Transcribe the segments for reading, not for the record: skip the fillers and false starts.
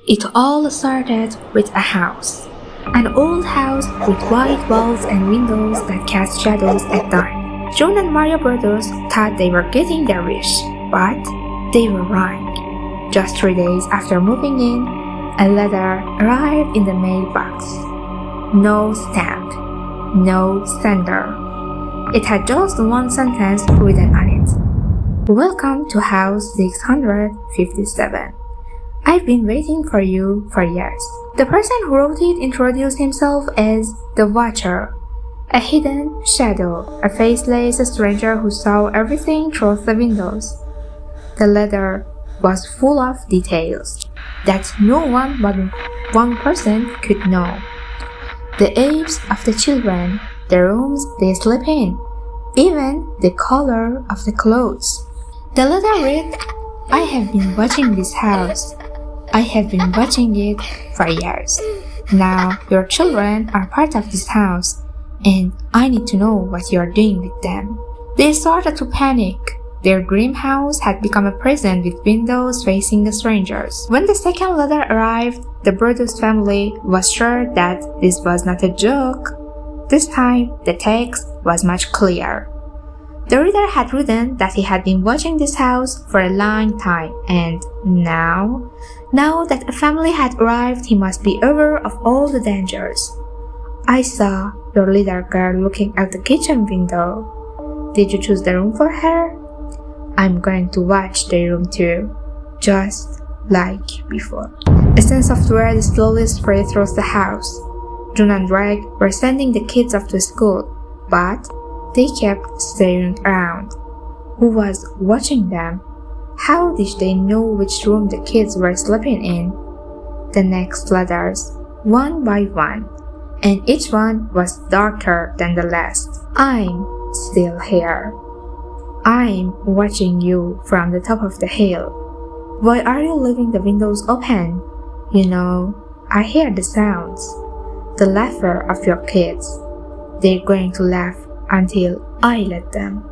It all started with a house. An old house with white walls and windows that cast shadows at night. John and Mario brothers thought they were getting their wish, but they were wrong. Just 3 days after moving in, a letter arrived in the mailbox. No stamp, no sender. It had just one sentence written on it. Welcome to house 657. I've been waiting for you for years. The person who wrote it introduced himself as the Watcher, a hidden shadow, a faceless stranger who saw everything through the windows. The letter was full of details that no one but one person could know. The ages of the children, the rooms they sleep in, even the color of the clothes. The letter read, I have been watching this house. I have been watching it for years. Now your children are part of this house, and I need to know what you are doing with them. They started to panic. Their dream house had become a prison with windows facing the strangers. When the second letter arrived, the brothers' family was sure that this was not a joke. This time, the text was much clearer. The reader had written that he had been watching this house for a long time, and now that a family had arrived, he must be aware of all the dangers. I saw your little girl looking out the kitchen window. Did you choose the room for her? I'm going to watch the room too, just like before. A sense of dread slowly spread through the house. June and Greg were sending the kids off to school, but they kept staring around. Who was watching them? How did they know which room the kids were sleeping in? The next letters, one by one, and each one was darker than the last. I'm still here. I'm watching you from the top of the hill. Why are you leaving the windows open? You know, I hear the sounds. The laughter of your kids. They're going to laugh until I let them.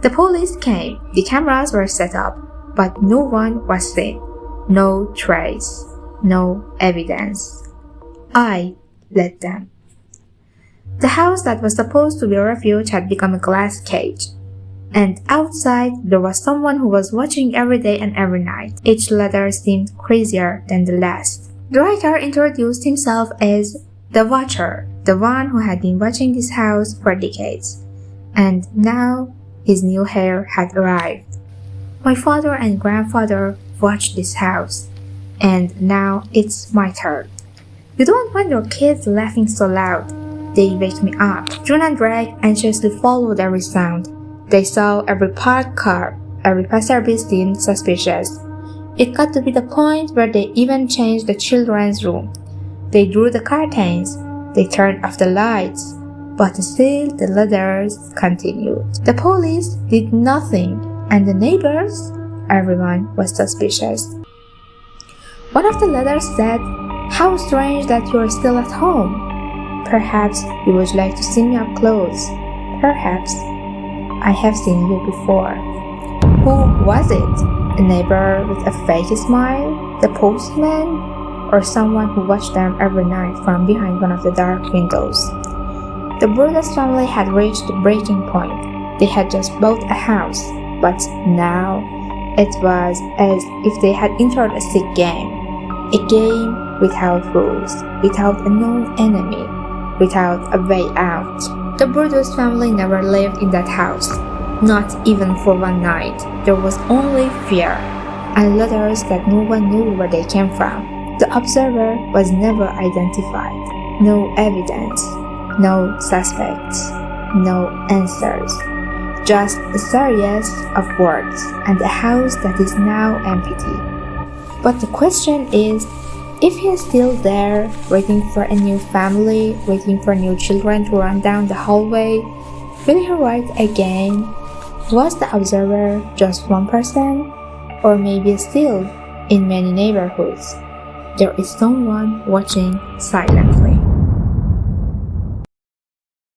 The police came. The cameras were set up, but no one was seen. No trace. No evidence. I let them. The house that was supposed to be a refuge had become a glass cage. And outside, there was someone who was watching every day and every night. Each letter seemed crazier than the last. The writer introduced himself as the Watcher, the one who had been watching this house for decades. And now, his new heir had arrived. My father and grandfather watched this house, and now it's my turn. You don't want your kids laughing so loud. They wake me up. June and Greg anxiously followed every sound. They saw every parked car, every passerby seemed suspicious. It got to be the point where they even changed the children's room. They drew the curtains, they turned off the lights, but still the letters continued. The police did nothing, and the neighbors, everyone was suspicious. One of the letters said, How strange that you are still at home. Perhaps you would like to see me up close. Perhaps I have seen you before. Who was it? A neighbor with a fake smile? The postman? Or someone who watched them every night from behind one of the dark windows? The brothers' family had reached the breaking point. They had just bought a house, but now it was as if they had entered a sick game. A game without rules, without a known enemy, without a way out. The brothers' family never lived in that house, not even for one night. There was only fear, and letters that no one knew where they came from. The observer was never identified. No evidence, no suspects, no answers. Just a series of words and a house that is now empty. But the question is, if he is still there, waiting for a new family, waiting for new children to run down the hallway, will he write again? Was the observer just one person? Or maybe still in many neighborhoods? There is someone watching silently.